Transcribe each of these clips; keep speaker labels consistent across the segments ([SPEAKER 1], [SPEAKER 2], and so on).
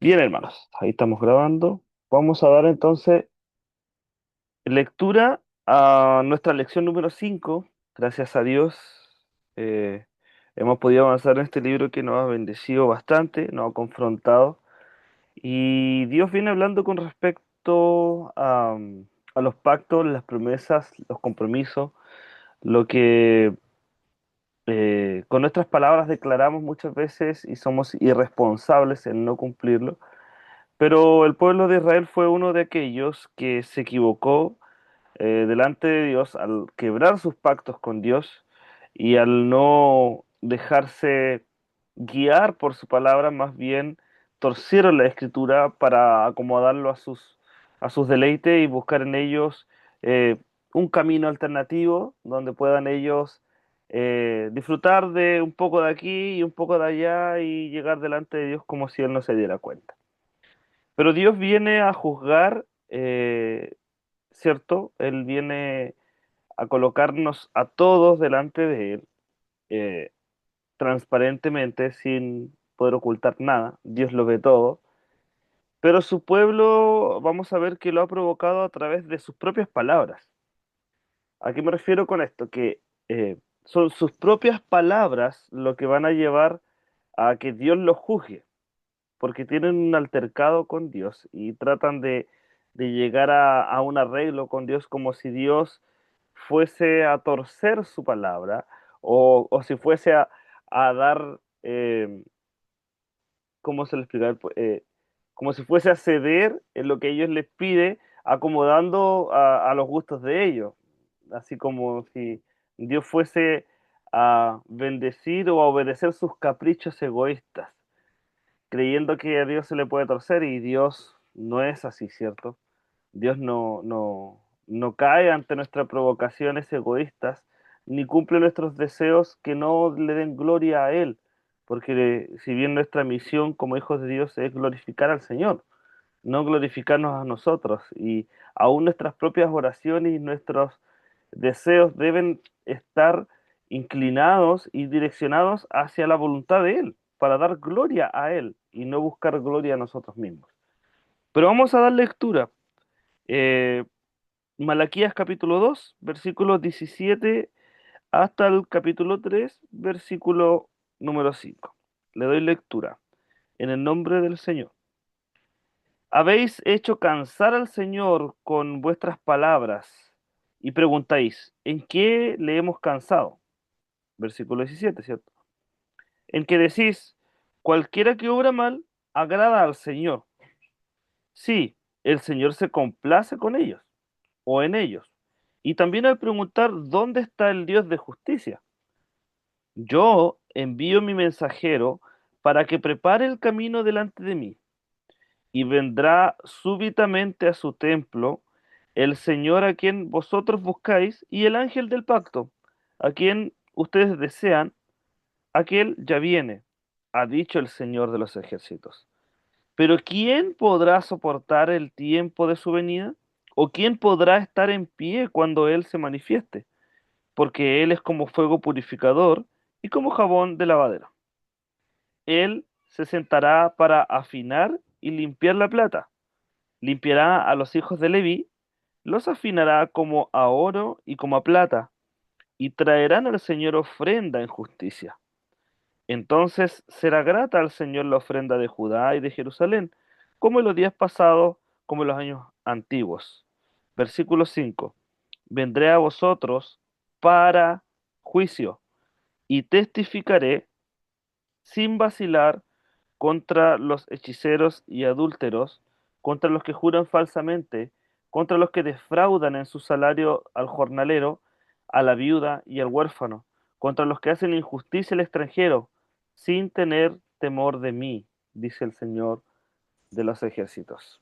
[SPEAKER 1] Bien, hermanos, ahí estamos grabando. Vamos a dar entonces lectura a nuestra lección número 5. Gracias a Dios, eh, hemos podido avanzar en este libro que nos ha bendecido bastante, nos ha confrontado. Y Dios viene hablando con respecto a los pactos, las promesas, los compromisos, lo que con nuestras palabras declaramos muchas veces y somos irresponsables en no cumplirlo. Pero el pueblo de Israel fue uno de aquellos que se equivocó delante de Dios al quebrar sus pactos con Dios y al no dejarse guiar por su palabra, más bien torcieron la escritura para acomodarlo a sus deleites y buscar en ellos un camino alternativo donde puedan ellos disfrutar de un poco de aquí y un poco de allá y llegar delante de Dios como si Él no se diera cuenta. Pero Dios viene a juzgar, ¿cierto? Él viene a colocarnos a todos delante de Él, eh, transparentemente, sin poder ocultar nada. Dios lo ve todo. Pero su pueblo, vamos a ver que lo ha provocado a través de sus propias palabras. ¿A qué me refiero con esto? Que son sus propias palabras lo que van a llevar a que Dios los juzgue, porque tienen un altercado con Dios y tratan de llegar a un arreglo con Dios como si Dios fuese a torcer su palabra o si fuese a dar, ¿cómo se le explica? Como si fuese a ceder en lo que ellos les pide, acomodando a los gustos de ellos, así como si Dios fuese a bendecir o a obedecer sus caprichos egoístas creyendo que a Dios se le puede torcer y Dios no es así, ¿cierto? Dios no cae ante nuestras provocaciones egoístas, ni cumple nuestros deseos que no le den gloria a Él, porque si bien nuestra misión como hijos de Dios es glorificar al Señor, no glorificarnos a nosotros, y aún nuestras propias oraciones y nuestros deseos deben estar inclinados y direccionados hacia la voluntad de Él, para dar gloria a Él y no buscar gloria a nosotros mismos. Pero vamos a dar lectura. Eh, Malaquías capítulo 2 versículos 17 hasta el capítulo 3 versículo número 5. Le doy lectura en el nombre del Señor. Habéis hecho cansar al Señor con vuestras palabras y preguntáis, ¿en qué le hemos cansado? Versículo 17, ¿cierto? En que decís, cualquiera que obra mal, agrada al Señor. Sí, el Señor se complace con ellos o en ellos. Y también al preguntar, ¿dónde está el Dios de justicia? Yo envío mi mensajero para que prepare el camino delante de mí. Y vendrá súbitamente a su templo el Señor a quien vosotros buscáis y el ángel del pacto, a quien ustedes desean, aquel ya viene, ha dicho el Señor de los ejércitos. Pero ¿quién podrá soportar el tiempo de su venida? ¿O quién podrá estar en pie cuando Él se manifieste? Porque Él es como fuego purificador y como jabón de lavadero. Él se sentará para afinar y limpiar la plata. Limpiará a los hijos de Leví, los afinará como a oro y como a plata, y traerán al Señor ofrenda en justicia. Entonces será grata al Señor la ofrenda de Judá y de Jerusalén, como en los días pasados, como en los años antiguos. Versículo 5. Vendré a vosotros para juicio y testificaré sin vacilar contra los hechiceros y adúlteros, contra los que juran falsamente, contra los que defraudan en su salario al jornalero, a la viuda y al huérfano, contra los que hacen injusticia al extranjero, sin tener temor de mí, dice el Señor de los ejércitos.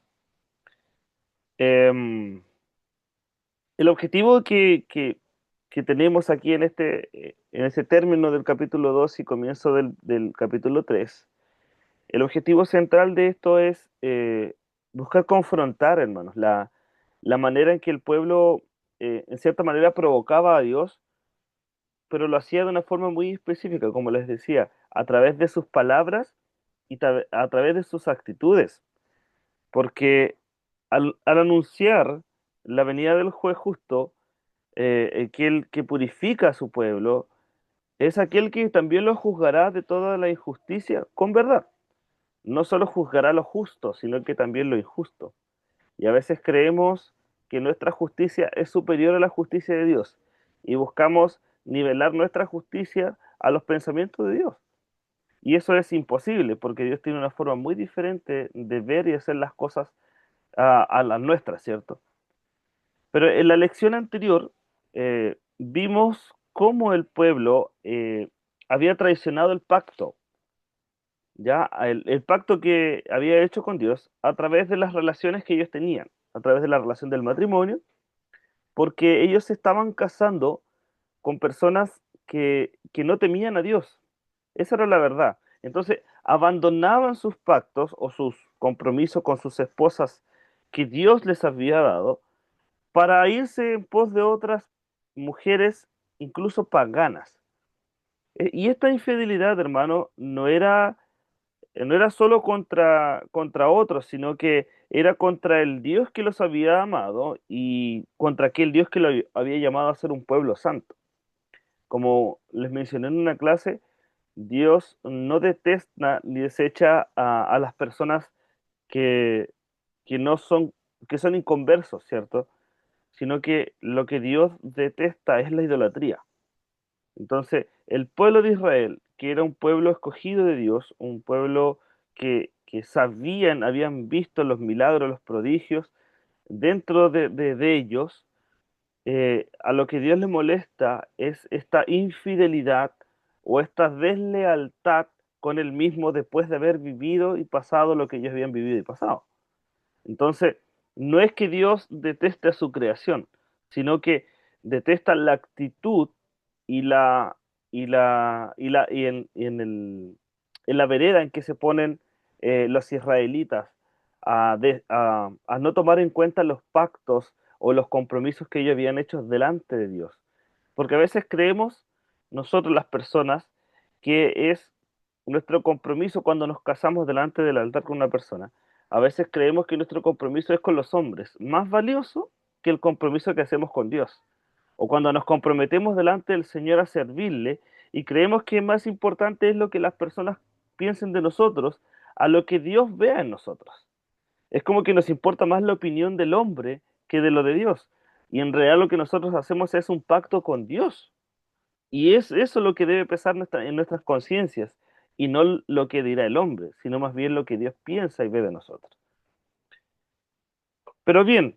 [SPEAKER 1] Em, el objetivo que tenemos aquí en ese término del capítulo 2 y comienzo del capítulo 3. El objetivo central de esto es buscar confrontar, hermanos, la manera en que el pueblo, en cierta manera, provocaba a Dios, pero lo hacía de una forma muy específica, como les decía, a través de sus palabras y a través de sus actitudes, porque al anunciar la venida del juez justo, aquel que purifica a su pueblo, es aquel que también lo juzgará de toda la injusticia con verdad. No solo juzgará lo justo, sino que también lo injusto. Y a veces creemos que nuestra justicia es superior a la justicia de Dios y buscamos nivelar nuestra justicia a los pensamientos de Dios. Y eso es imposible porque Dios tiene una forma muy diferente de ver y hacer las cosas a las nuestras, ¿cierto? Pero en la lección anterior vimos cómo el pueblo había traicionado el pacto, ya el pacto que había hecho con Dios a través de las relaciones que ellos tenían, a través de la relación del matrimonio, porque ellos se estaban casando con personas que no temían a Dios. Esa era la verdad. Entonces, abandonaban sus pactos o sus compromisos con sus esposas que Dios les había dado para irse en pos de otras mujeres, incluso paganas. Y esta infidelidad, hermano, no era solo contra otros, sino que era contra el Dios que los había amado y contra aquel Dios que lo había llamado a ser un pueblo santo. Como les mencioné en una clase, Dios no detesta ni desecha a las personas que, que no son, que son inconversos, ¿cierto? Sino que lo que Dios detesta es la idolatría. Entonces, el pueblo de Israel, que era un pueblo escogido de Dios, un pueblo que sabían, habían visto los milagros, los prodigios dentro de ellos, a lo que Dios le molesta es esta infidelidad o esta deslealtad con él mismo después de haber vivido y pasado lo que ellos habían vivido y pasado. Entonces, no es que Dios deteste a su creación, sino que detesta la actitud y la en la vereda en que se ponen los israelitas a no tomar en cuenta los pactos o los compromisos que ellos habían hecho delante de Dios. Porque a veces creemos nosotros las personas que es nuestro compromiso cuando nos casamos delante del altar con una persona. A veces creemos que nuestro compromiso es con los hombres más valioso que el compromiso que hacemos con Dios. O cuando nos comprometemos delante del Señor a servirle y creemos que más importante es lo que las personas piensen de nosotros a lo que Dios vea en nosotros. Es como que nos importa más la opinión del hombre que de lo de Dios. Y en realidad lo que nosotros hacemos es un pacto con Dios. Y es eso lo que debe pesar en nuestras conciencias, y no lo que dirá el hombre, sino más bien lo que Dios piensa y ve de nosotros. Pero bien,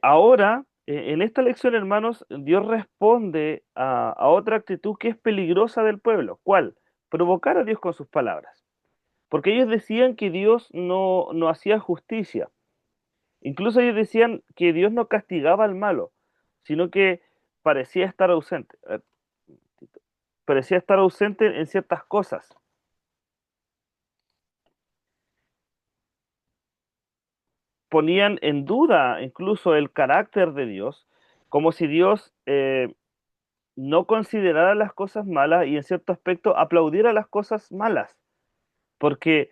[SPEAKER 1] ahora, en esta lección, hermanos, Dios responde a otra actitud que es peligrosa del pueblo. ¿Cuál? Provocar a Dios con sus palabras. Porque ellos decían que Dios no hacía justicia. Incluso ellos decían que Dios no castigaba al malo, sino que parecía estar ausente. Parecía estar ausente en ciertas cosas. Ponían en duda incluso el carácter de Dios, como si Dios no considerara las cosas malas y en cierto aspecto aplaudiera las cosas malas, porque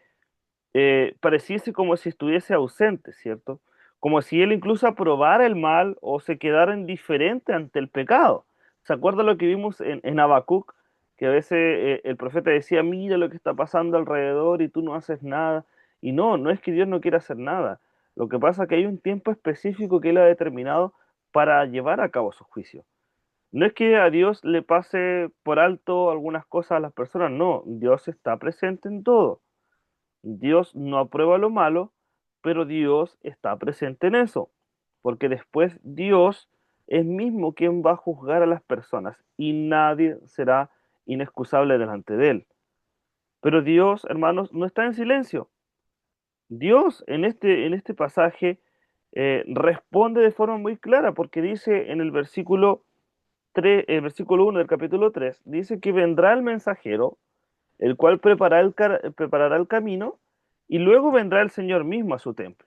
[SPEAKER 1] pareciese como si estuviese ausente, ¿cierto? Como si él incluso aprobara el mal o se quedara indiferente ante el pecado. ¿Se acuerda lo que vimos en Habacuc? Que a veces el profeta decía, mira lo que está pasando alrededor y tú no haces nada. Y no, no es que Dios no quiera hacer nada. Lo que pasa es que hay un tiempo específico que él ha determinado para llevar a cabo su juicio. No es que a Dios le pase por alto algunas cosas a las personas, no, Dios está presente en todo. Dios no aprueba lo malo, pero Dios está presente en eso, porque después Dios es mismo quien va a juzgar a las personas y nadie será inexcusable delante de él. Pero Dios, hermanos, no está en silencio. Dios en este pasaje responde de forma muy clara, porque dice en el versículo 3, el versículo 1 del capítulo 3 dice que vendrá el mensajero el cual preparará el camino, y luego vendrá el Señor mismo a su templo.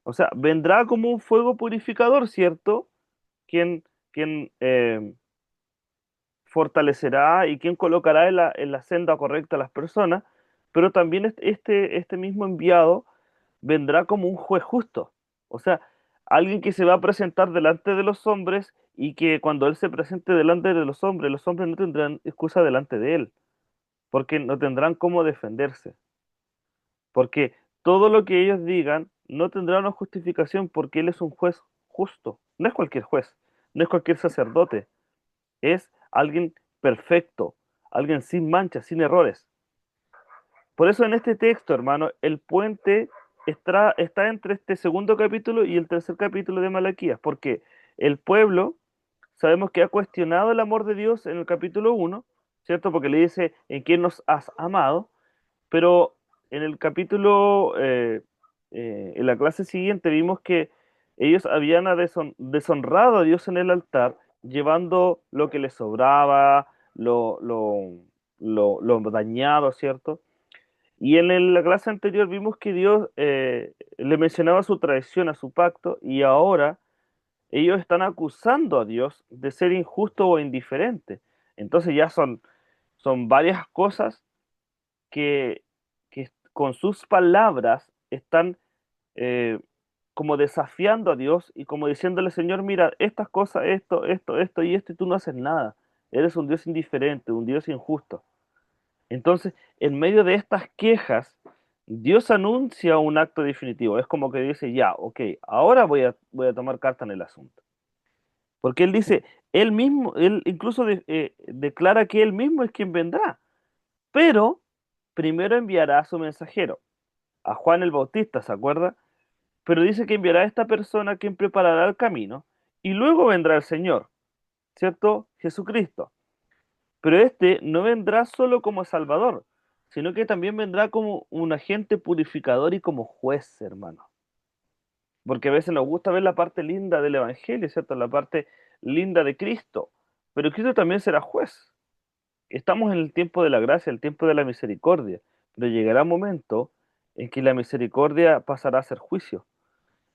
[SPEAKER 1] O sea, vendrá como un fuego purificador, ¿cierto? Quien fortalecerá y quien colocará en la senda correcta a las personas, pero también este mismo enviado vendrá como un juez justo. O sea, alguien que se va a presentar delante de los hombres y que cuando él se presente delante de los hombres no tendrán excusa delante de él, porque no tendrán cómo defenderse, porque todo lo que ellos digan no tendrá una justificación porque él es un juez justo. No es cualquier juez, no es cualquier sacerdote, es alguien perfecto, alguien sin manchas, sin errores. Por eso en este texto, hermano, el puente está entre este segundo capítulo y el tercer capítulo de Malaquías, porque el pueblo sabemos que ha cuestionado el amor de Dios en el capítulo uno, ¿cierto? Porque le dice, ¿en quién nos has amado? Pero en el capítulo, en la clase siguiente, vimos que ellos habían deshonrado a Dios en el altar, llevando lo que les sobraba, lo dañado, ¿cierto? Y en la clase anterior vimos que Dios le mencionaba su traición a su pacto y ahora ellos están acusando a Dios de ser injusto o indiferente. Entonces ya son varias cosas que con sus palabras están eh, como desafiando a Dios y como diciéndole, Señor, mira, estas cosas, esto y tú no haces nada. Eres un Dios indiferente, un Dios injusto. Entonces, en medio de estas quejas, Dios anuncia un acto definitivo. Es como que dice, ya, ok, ahora voy a tomar carta en el asunto. Porque Él dice, Él mismo, Él incluso declara que Él mismo es quien vendrá, pero primero enviará a su mensajero, a Juan el Bautista, ¿se acuerda? Pero dice que enviará a esta persona quien preparará el camino, y luego vendrá el Señor, ¿cierto? Jesucristo. Pero este no vendrá solo como Salvador, sino que también vendrá como un agente purificador y como juez, hermano. Porque a veces nos gusta ver la parte linda del Evangelio, ¿cierto? La parte linda de Cristo. Pero Cristo también será juez. Estamos en el tiempo de la gracia, el tiempo de la misericordia. Pero llegará un momento en que la misericordia pasará a ser juicio.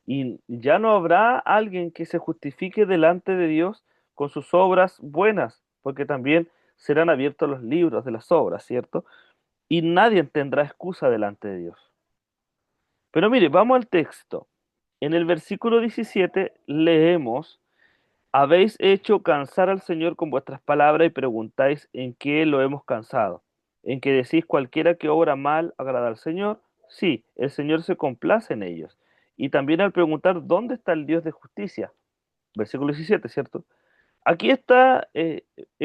[SPEAKER 1] Y ya no habrá alguien que se justifique delante de Dios con sus obras buenas, porque también serán abiertos los libros de las obras, ¿cierto? Y nadie tendrá excusa delante de Dios. Pero mire, vamos al texto. En el versículo 17 leemos, habéis hecho cansar al Señor con vuestras palabras y preguntáis en qué lo hemos cansado. En que decís cualquiera que obra mal agrada al Señor. Sí, el Señor se complace en ellos. Y también al preguntar dónde está el Dios de justicia. Versículo 17, ¿cierto? Aquí está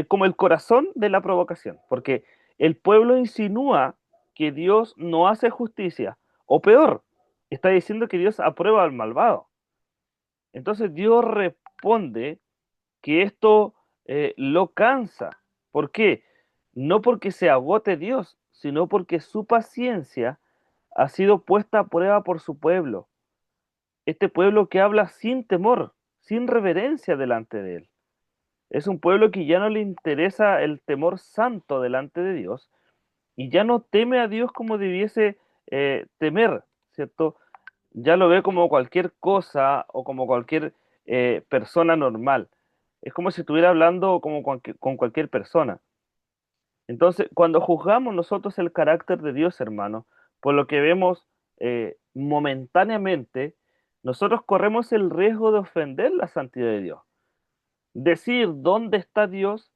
[SPEAKER 1] como el corazón de la provocación, porque el pueblo insinúa que Dios no hace justicia, o peor, está diciendo que Dios aprueba al malvado. Entonces Dios responde que esto lo cansa. ¿Por qué? No porque se agote Dios, sino porque su paciencia ha sido puesta a prueba por su pueblo. Este pueblo que habla sin temor, sin reverencia delante de él. Es un pueblo que ya no le interesa el temor santo delante de Dios y ya no teme a Dios como debiese temer, ¿cierto? Ya lo ve como cualquier cosa o como cualquier persona normal. Es como si estuviera hablando como con cualquier persona. Entonces, cuando juzgamos nosotros el carácter de Dios, hermano, por lo que vemos momentáneamente, nosotros corremos el riesgo de ofender la santidad de Dios. Decir dónde está Dios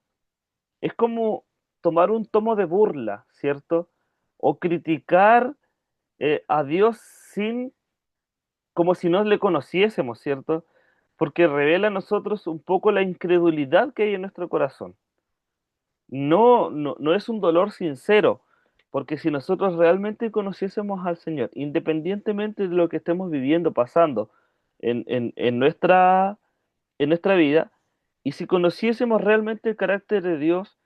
[SPEAKER 1] es como tomar un tomo de burla, ¿cierto? O criticar a Dios sin, como si no le conociésemos, ¿cierto? Porque revela a nosotros un poco la incredulidad que hay en nuestro corazón. No es un dolor sincero, porque si nosotros realmente conociésemos al Señor, independientemente de lo que estemos viviendo, pasando en nuestra vida, y si conociésemos realmente el carácter de Dios,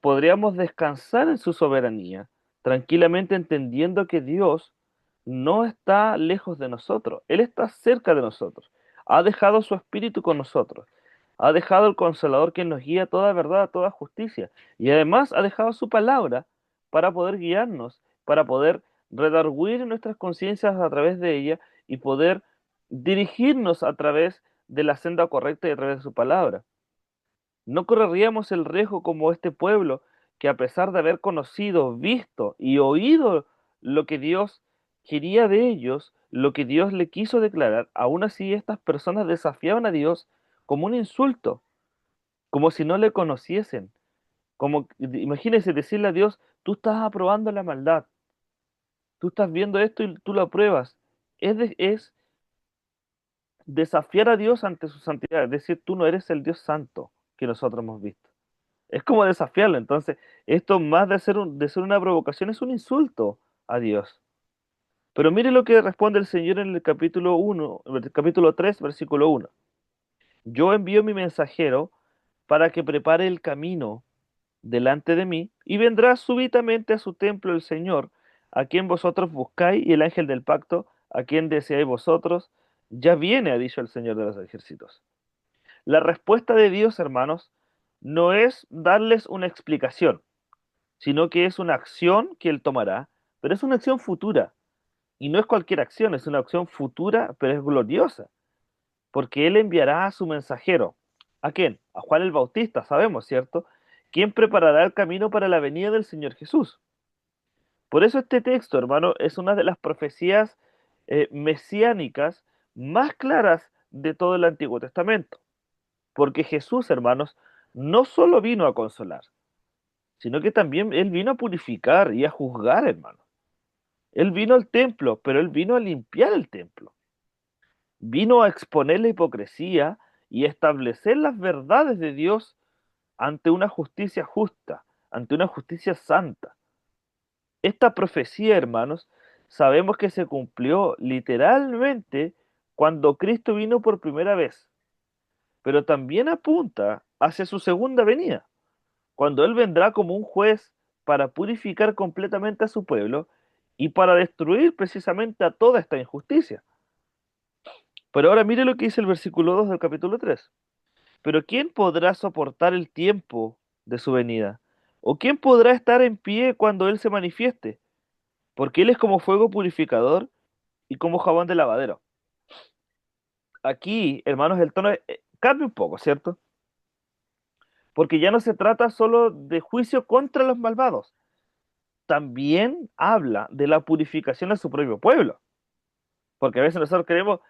[SPEAKER 1] podríamos descansar en su soberanía, tranquilamente entendiendo que Dios no está lejos de nosotros, Él está cerca de nosotros, ha dejado su espíritu con nosotros, ha dejado el consolador que nos guía a toda verdad, a toda justicia, y además ha dejado su palabra para poder guiarnos, para poder redarguir nuestras conciencias a través de ella y poder dirigirnos a través de la senda correcta y a través de su palabra. No correríamos el riesgo como este pueblo que a pesar de haber conocido, visto y oído lo que Dios quería de ellos, lo que Dios le quiso declarar, aún así estas personas desafiaban a Dios como un insulto, como si no le conociesen. Como, imagínense decirle a Dios, tú estás aprobando la maldad, tú estás viendo esto y tú lo apruebas. Es desafiar a Dios ante su santidad, es decir, tú no eres el Dios santo que nosotros hemos visto. Es como desafiarlo. Entonces, esto más de ser una provocación es un insulto a Dios. Pero mire lo que responde el Señor en el capítulo 1, en el capítulo 3, versículo 1. Yo envío mi mensajero para que prepare el camino delante de mí, y vendrá súbitamente a su templo el Señor, a quien vosotros buscáis, y el ángel del pacto, a quien deseáis vosotros, ya viene, ha dicho el Señor de los ejércitos. La respuesta de Dios, hermanos, no es darles una explicación, sino que es una acción que Él tomará, pero es una acción futura. Y no es cualquier acción, es una acción futura, pero es gloriosa, porque Él enviará a su mensajero. ¿A quién? A Juan el Bautista, sabemos, ¿cierto? ¿Quién preparará el camino para la venida del Señor Jesús? Por eso este texto, hermano, es una de las profecías mesiánicas más claras de todo el Antiguo Testamento. Porque Jesús, hermanos, no solo vino a consolar, sino que también Él vino a purificar y a juzgar, hermano. Él vino al templo, pero Él vino a limpiar el templo. Vino a exponer la hipocresía y establecer las verdades de Dios ante una justicia justa, ante una justicia santa. Esta profecía, hermanos, sabemos que se cumplió literalmente cuando Cristo vino por primera vez, pero también apunta hacia su segunda venida, cuando Él vendrá como un juez para purificar completamente a su pueblo y para destruir precisamente a toda esta injusticia. Pero ahora mire lo que dice el versículo 2 del capítulo 3. Pero ¿quién podrá soportar el tiempo de su venida? ¿O quién podrá estar en pie cuando Él se manifieste? Porque Él es como fuego purificador y como jabón de lavadero. Aquí, hermanos, el tono cambia un poco, ¿cierto? Porque ya no se trata solo de juicio contra los malvados, también habla de la purificación de su propio pueblo. Porque a veces nosotros creemos,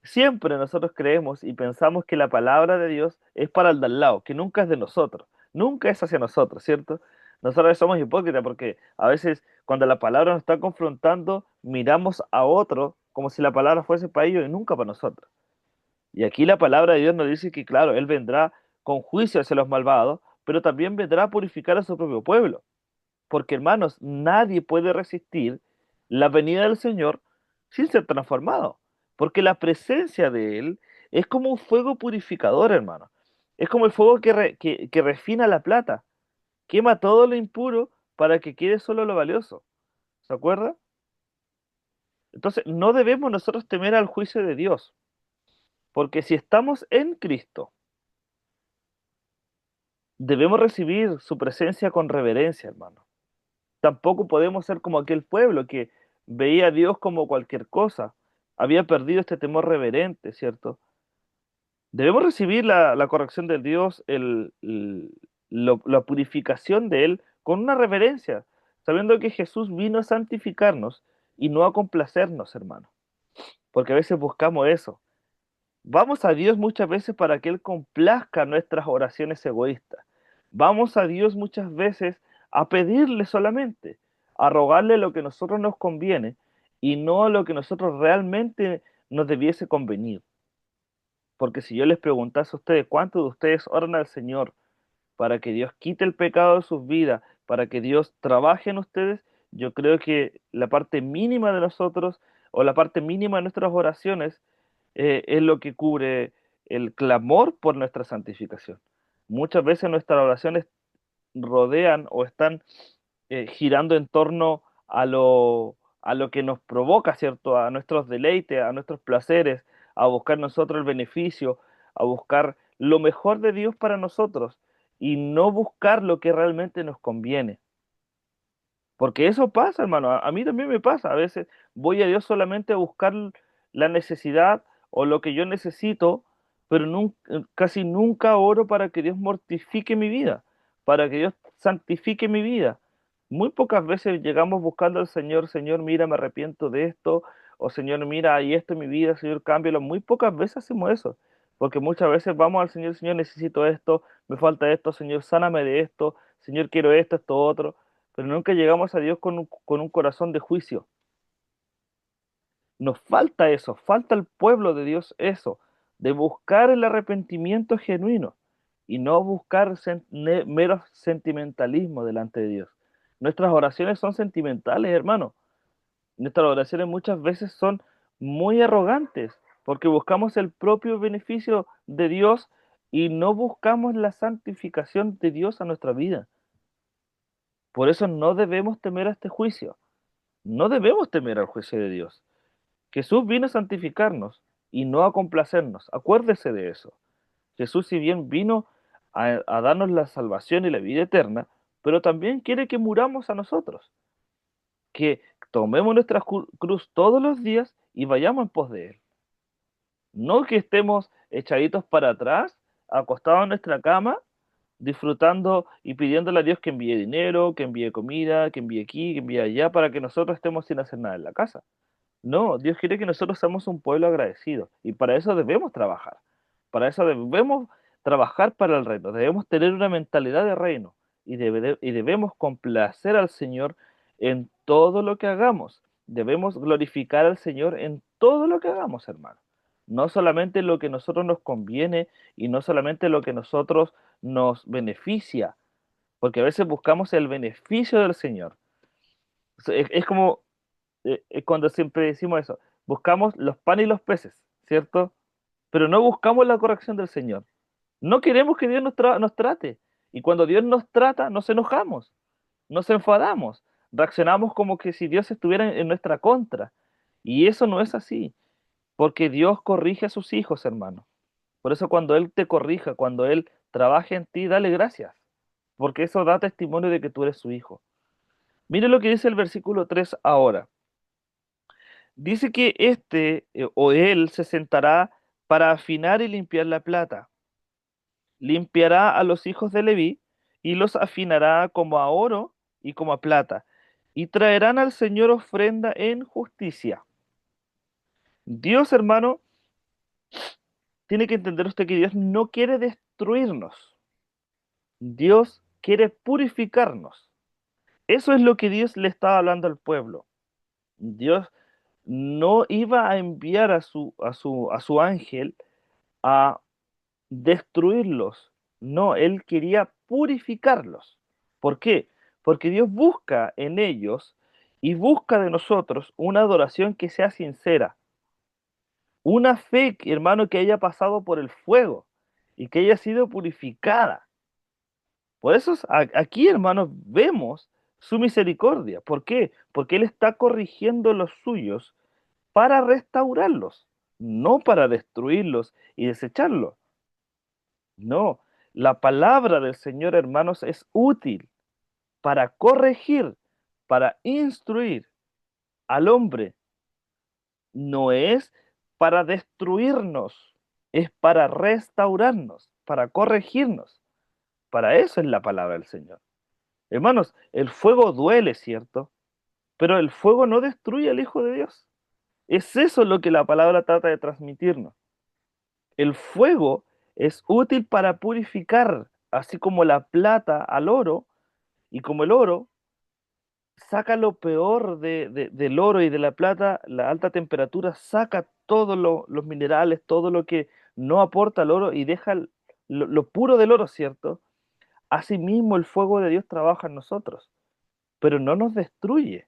[SPEAKER 1] siempre nosotros creemos y pensamos que la palabra de Dios es para el de al lado, que nunca es de nosotros, nunca es hacia nosotros, ¿cierto? Nosotros somos hipócritas porque a veces cuando la palabra nos está confrontando, miramos a otro como si la palabra fuese para ellos y nunca para nosotros. Y aquí la palabra de Dios nos dice que, claro, Él vendrá con juicio hacia los malvados, pero también vendrá a purificar a su propio pueblo. Porque, hermanos, nadie puede resistir la venida del Señor sin ser transformado. Porque la presencia de Él es como un fuego purificador, hermano. Es como el fuego que refina la plata. Quema todo lo impuro para que quede solo lo valioso. ¿Se acuerda? Entonces, no debemos nosotros temer al juicio de Dios. Porque si estamos en Cristo, debemos recibir su presencia con reverencia, hermano. Tampoco podemos ser como aquel pueblo que veía a Dios como cualquier cosa. Había perdido este temor reverente, ¿cierto? Debemos recibir la corrección de Dios, la purificación de Él con una reverencia, sabiendo que Jesús vino a santificarnos y no a complacernos, hermano. Porque a veces buscamos eso. Vamos a Dios muchas veces para que Él complazca nuestras oraciones egoístas. Vamos a Dios muchas veces a pedirle solamente, a rogarle lo que a nosotros nos conviene y no a lo que a nosotros realmente nos debiese convenir. Porque si yo les preguntase a ustedes, ¿cuántos de ustedes oran al Señor para que Dios quite el pecado de sus vidas, para que Dios trabaje en ustedes? Yo creo que la parte mínima de nosotros o la parte mínima de nuestras oraciones es lo que cubre el clamor por nuestra santificación. Muchas veces nuestras oraciones rodean o están girando en torno a lo que nos provoca, ¿cierto? A nuestros deleites, a nuestros placeres, a buscar nosotros el beneficio, a buscar lo mejor de Dios para nosotros y no buscar lo que realmente nos conviene. Porque eso pasa, hermano. A mí también me pasa. A veces voy a Dios solamente a buscar la necesidad o lo que yo necesito, pero casi nunca oro para que Dios mortifique mi vida, para que Dios santifique mi vida. Muy pocas veces llegamos buscando al Señor, Señor, mira, me arrepiento de esto, o Señor, mira, hay esto en mi vida, Señor, cámbialo. Muy pocas veces hacemos eso, porque muchas veces vamos al Señor, Señor, necesito esto, me falta esto, Señor, sáname de esto, Señor, quiero esto, esto, otro, pero nunca llegamos a Dios con un corazón de juicio. Nos falta eso, falta al pueblo de Dios eso, de buscar el arrepentimiento genuino y no buscar mero sentimentalismo delante de Dios. Nuestras oraciones son sentimentales, hermano. Nuestras oraciones muchas veces son muy arrogantes porque buscamos el propio beneficio de Dios y no buscamos la santificación de Dios a nuestra vida. Por eso no debemos temer a este juicio. No debemos temer al juicio de Dios. Jesús vino a santificarnos y no a complacernos. Acuérdese de eso. Jesús, si bien vino a darnos la salvación y la vida eterna, pero también quiere que muramos a nosotros, que tomemos nuestra cruz todos los días y vayamos en pos de Él. No que estemos echaditos para atrás, acostados en nuestra cama, disfrutando y pidiéndole a Dios que envíe dinero, que envíe comida, que envíe aquí, que envíe allá, para que nosotros estemos sin hacer nada en la casa. No, Dios quiere que nosotros seamos un pueblo agradecido y para eso debemos trabajar. Para eso debemos trabajar para el reino. Debemos tener una mentalidad de reino y debemos complacer al Señor en todo lo que hagamos. Debemos glorificar al Señor en todo lo que hagamos, hermano. No solamente lo que a nosotros nos conviene y no solamente lo que a nosotros nos beneficia, porque a veces buscamos el beneficio del Señor. Es como cuando siempre decimos eso, buscamos los panes y los peces, ¿cierto? Pero no buscamos la corrección del Señor. No queremos que Dios nos trate. Y cuando Dios nos trata, nos enojamos, nos enfadamos, reaccionamos como que si Dios estuviera en nuestra contra. Y eso no es así, porque Dios corrige a sus hijos, hermano. Por eso cuando Él te corrija, cuando Él trabaje en ti, dale gracias, porque eso da testimonio de que tú eres su hijo. Mire lo que dice el versículo 3 ahora. Dice que o él se sentará para afinar y limpiar la plata. Limpiará a los hijos de Leví y los afinará como a oro y como a plata. Y traerán al Señor ofrenda en justicia. Dios, hermano, tiene que entender usted que Dios no quiere destruirnos. Dios quiere purificarnos. Eso es lo que Dios le estaba hablando al pueblo. Dios no iba a enviar a su ángel a destruirlos. No, Él quería purificarlos. ¿Por qué? Porque Dios busca en ellos y busca de nosotros una adoración que sea sincera, una fe, hermano, que haya pasado por el fuego y que haya sido purificada. Por eso aquí, hermanos, vemos su misericordia. ¿Por qué? Porque Él está corrigiendo los suyos para restaurarlos, no para destruirlos y desecharlos. No, la palabra del Señor, hermanos, es útil para corregir, para instruir al hombre. No es para destruirnos, es para restaurarnos, para corregirnos. Para eso es la palabra del Señor. Hermanos, el fuego duele, ¿cierto? Pero el fuego no destruye al Hijo de Dios. Es eso lo que la palabra trata de transmitirnos. El fuego es útil para purificar, así como la plata al oro, y como el oro saca lo peor del oro y de la plata, la alta temperatura saca todos los minerales, todo lo que no aporta el oro y deja lo puro del oro, ¿cierto? Asimismo, el fuego de Dios trabaja en nosotros, pero no nos destruye.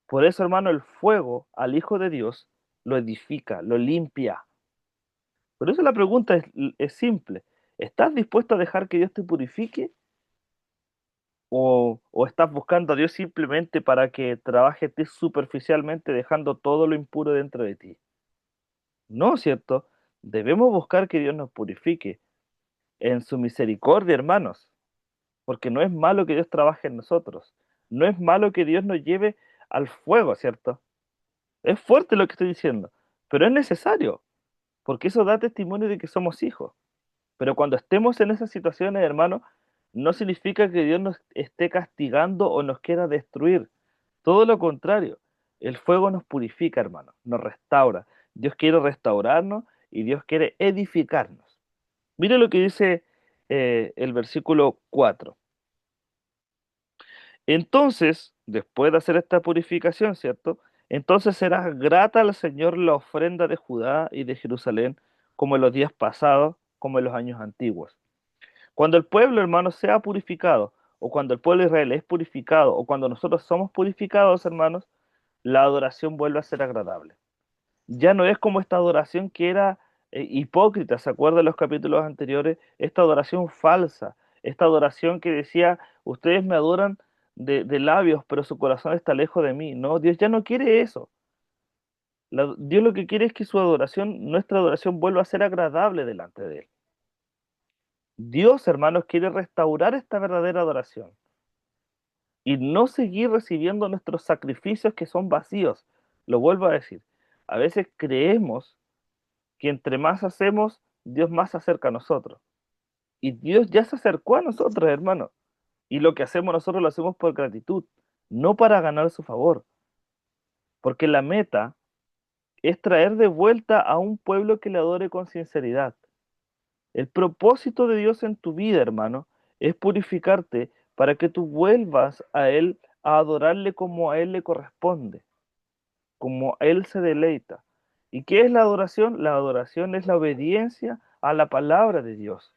[SPEAKER 1] Por eso, hermano, el fuego al Hijo de Dios lo edifica, lo limpia. Por eso la pregunta es simple. ¿Estás dispuesto a dejar que Dios te purifique? O estás buscando a Dios simplemente para que trabaje en ti superficialmente, dejando todo lo impuro dentro de ti? No, ¿cierto? Debemos buscar que Dios nos purifique en su misericordia, hermanos, porque no es malo que Dios trabaje en nosotros. No es malo que Dios nos lleve al fuego, ¿cierto? Es fuerte lo que estoy diciendo, pero es necesario, porque eso da testimonio de que somos hijos. Pero cuando estemos en esas situaciones, hermanos, no significa que Dios nos esté castigando o nos quiera destruir. Todo lo contrario, el fuego nos purifica, hermano, nos restaura. Dios quiere restaurarnos y Dios quiere edificarnos. Mire lo que dice el versículo 4. Entonces, después de hacer esta purificación, ¿cierto? Entonces será grata al Señor la ofrenda de Judá y de Jerusalén, como en los días pasados, como en los años antiguos. Cuando el pueblo, hermanos, sea purificado, o cuando el pueblo de Israel es purificado, o cuando nosotros somos purificados, hermanos, la adoración vuelve a ser agradable. Ya no es como esta adoración que era hipócrita, ¿se acuerdan los capítulos anteriores? Esta adoración falsa, esta adoración que decía, ustedes me adoran de labios, pero su corazón está lejos de mí. No, Dios ya no quiere eso. Dios lo que quiere es que su adoración, nuestra adoración, vuelva a ser agradable delante de Él. Dios, hermanos, quiere restaurar esta verdadera adoración y no seguir recibiendo nuestros sacrificios que son vacíos. Lo vuelvo a decir. A veces creemos que entre más hacemos, Dios más se acerca a nosotros. Y Dios ya se acercó a nosotros, hermano. Y lo que hacemos nosotros lo hacemos por gratitud, no para ganar su favor. Porque la meta es traer de vuelta a un pueblo que le adore con sinceridad. El propósito de Dios en tu vida, hermano, es purificarte para que tú vuelvas a Él a adorarle como a Él le corresponde, como a Él se deleita. ¿Y qué es la adoración? La adoración es la obediencia a la palabra de Dios.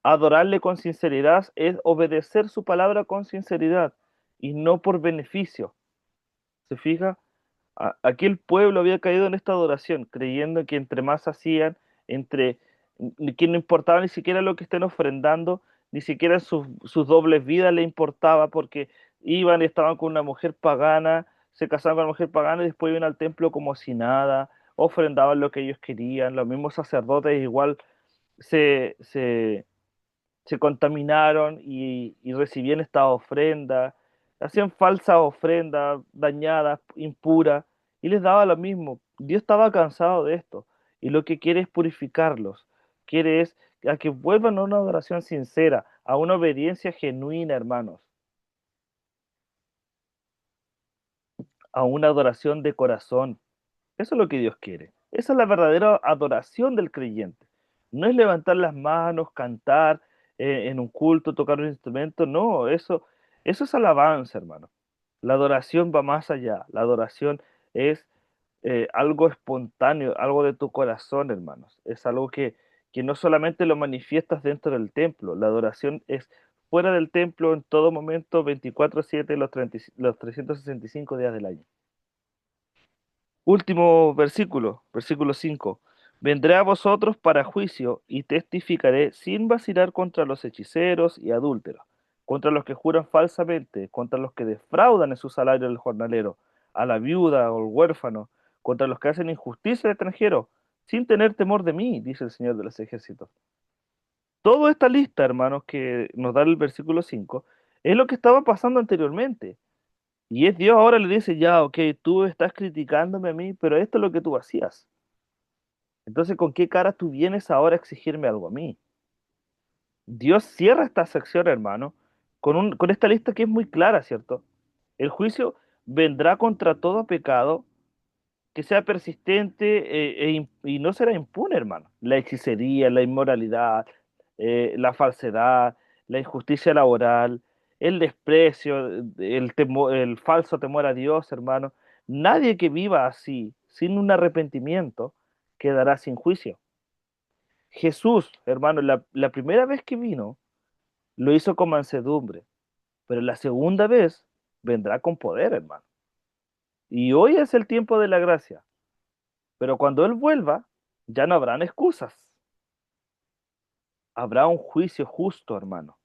[SPEAKER 1] Adorarle con sinceridad es obedecer su palabra con sinceridad y no por beneficio. ¿Se fija? Aquí el pueblo había caído en esta adoración, creyendo que entre más hacían, entre que no importaba ni siquiera lo que estén ofrendando, ni siquiera sus dobles vidas le importaba, porque iban y estaban con una mujer pagana, se casaban con una mujer pagana y después iban al templo como si nada, ofrendaban lo que ellos querían, los mismos sacerdotes igual se, se, se contaminaron y recibían esta ofrenda, hacían falsas ofrendas, dañadas, impuras, y les daba lo mismo. Dios estaba cansado de esto, y lo que quiere es purificarlos, quiere es a que vuelvan a una adoración sincera, a una obediencia genuina, hermanos, a una adoración de corazón. Eso es lo que Dios quiere. Esa es la verdadera adoración del creyente. No es levantar las manos, cantar en un culto, tocar un instrumento. No, eso es alabanza, hermano. La adoración va más allá. La adoración es algo espontáneo, algo de tu corazón, hermanos. Es algo que no solamente lo manifiestas dentro del templo. La adoración es fuera del templo en todo momento, 24/7, los 365 días del año. Último versículo, versículo 5. Vendré a vosotros para juicio y testificaré sin vacilar contra los hechiceros y adúlteros, contra los que juran falsamente, contra los que defraudan en su salario al jornalero, a la viuda o al huérfano, contra los que hacen injusticia al extranjero, sin tener temor de mí, dice el Señor de los ejércitos. Toda esta lista, hermanos, que nos da el versículo 5, es lo que estaba pasando anteriormente. Y es Dios ahora le dice, ya, ok, tú estás criticándome a mí, pero esto es lo que tú hacías. Entonces, ¿con qué cara tú vienes ahora a exigirme algo a mí? Dios cierra esta sección, hermano, con esta lista que es muy clara, ¿cierto? El juicio vendrá contra todo pecado que sea persistente y no será impune, hermano. La hechicería, la inmoralidad, la falsedad, la injusticia laboral, el desprecio, el falso temor a Dios, hermano. Nadie que viva así, sin un arrepentimiento, quedará sin juicio. Jesús, hermano, la primera vez que vino, lo hizo con mansedumbre, pero la segunda vez vendrá con poder, hermano. Y hoy es el tiempo de la gracia. Pero cuando Él vuelva, ya no habrán excusas. Habrá un juicio justo, hermano.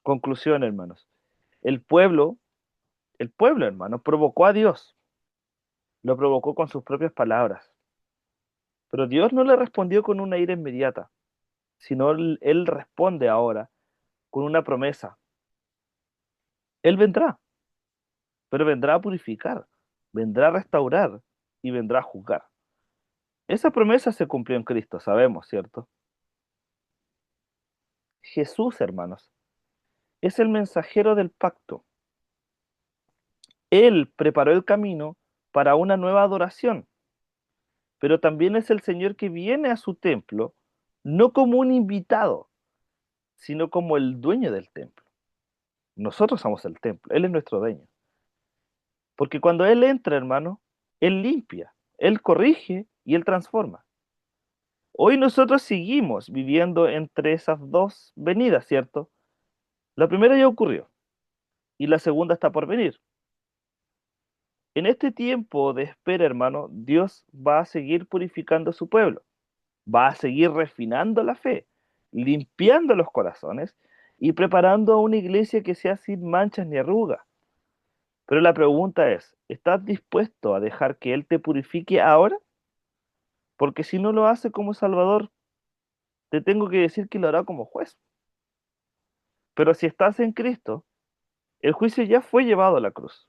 [SPEAKER 1] Conclusión, hermanos. El pueblo, el pueblo, hermano, provocó a Dios. Lo provocó con sus propias palabras. Pero Dios no le respondió con una ira inmediata, sino Él responde ahora con una promesa. Él vendrá, pero vendrá a purificar, vendrá a restaurar y vendrá a juzgar. Esa promesa se cumplió en Cristo, sabemos, ¿cierto? Jesús, hermanos, es el mensajero del pacto. Él preparó el camino para una nueva adoración, pero también es el Señor que viene a su templo, no como un invitado, sino como el dueño del templo. Nosotros somos el templo, Él es nuestro dueño. Porque cuando Él entra, hermano, Él limpia, Él corrige y Él transforma. Hoy nosotros seguimos viviendo entre esas dos venidas, ¿cierto? La primera ya ocurrió y la segunda está por venir. En este tiempo de espera, hermano, Dios va a seguir purificando a su pueblo, va a seguir refinando la fe, limpiando los corazones y preparando a una iglesia que sea sin manchas ni arrugas. Pero la pregunta es, ¿estás dispuesto a dejar que Él te purifique ahora? Porque si no lo hace como Salvador, te tengo que decir que lo hará como juez. Pero si estás en Cristo, el juicio ya fue llevado a la cruz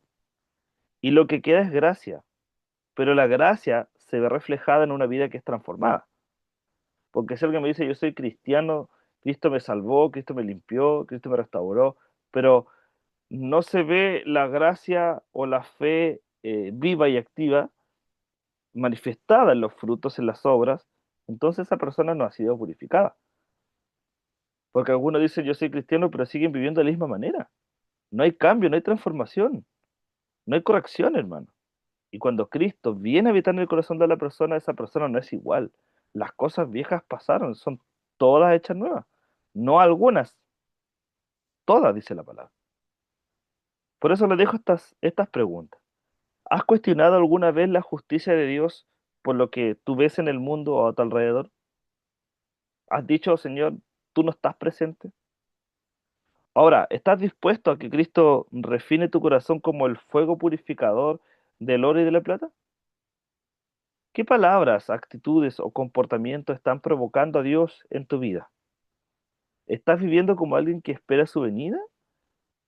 [SPEAKER 1] y lo que queda es gracia, pero la gracia se ve reflejada en una vida que es transformada. Porque si alguien me dice, yo soy cristiano, Cristo me salvó, Cristo me limpió, Cristo me restauró, pero no se ve la gracia o la fe viva y activa manifestada en los frutos, en las obras, entonces esa persona no ha sido purificada. Porque algunos dicen, yo soy cristiano, pero siguen viviendo de la misma manera. No hay cambio, no hay transformación, no hay corrección, hermano. Y cuando Cristo viene a habitar en el corazón de la persona, esa persona no es igual. Las cosas viejas pasaron, son todas hechas nuevas. No algunas, todas, dice la palabra. Por eso le dejo estas preguntas. ¿Has cuestionado alguna vez la justicia de Dios por lo que tú ves en el mundo o a tu alrededor? ¿Has dicho, Señor, tú no estás presente? Ahora, ¿estás dispuesto a que Cristo refine tu corazón como el fuego purificador del oro y de la plata? ¿Qué palabras, actitudes o comportamientos están provocando a Dios en tu vida? ¿Estás viviendo como alguien que espera su venida?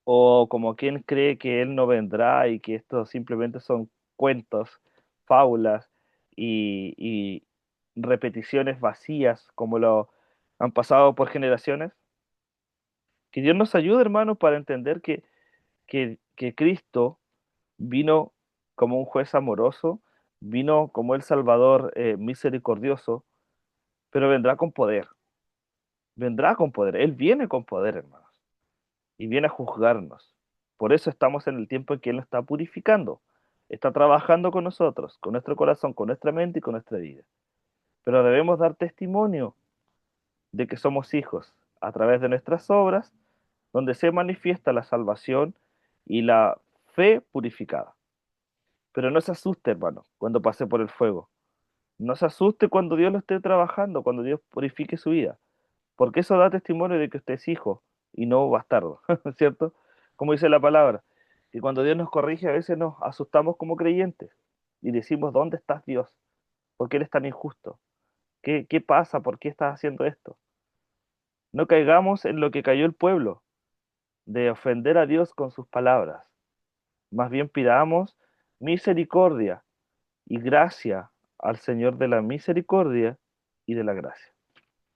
[SPEAKER 1] ¿O como quien cree que Él no vendrá y que esto simplemente son cuentos, fábulas y repeticiones vacías como lo han pasado por generaciones? Que Dios nos ayude, hermanos, para entender que Cristo vino como un juez amoroso, vino como el Salvador misericordioso, pero vendrá con poder, Él viene con poder, hermanos, y viene a juzgarnos. Por eso estamos en el tiempo en que Él nos está purificando, está trabajando con nosotros, con nuestro corazón, con nuestra mente y con nuestra vida. Pero debemos dar testimonio de que somos hijos a través de nuestras obras, donde se manifiesta la salvación y la fe purificada. Pero no se asuste, hermano, cuando pase por el fuego. No se asuste cuando Dios lo esté trabajando, cuando Dios purifique su vida, porque eso da testimonio de que usted es hijo y no bastardo, ¿cierto? Como dice la palabra, que cuando Dios nos corrige a veces nos asustamos como creyentes y decimos, ¿dónde estás Dios? ¿Por qué eres tan injusto? ¿Qué pasa? ¿Por qué estás haciendo esto? No caigamos en lo que cayó el pueblo, de ofender a Dios con sus palabras. Más bien pidamos misericordia y gracia al Señor de la misericordia y de la gracia.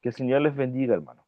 [SPEAKER 1] Que el Señor les bendiga, hermano.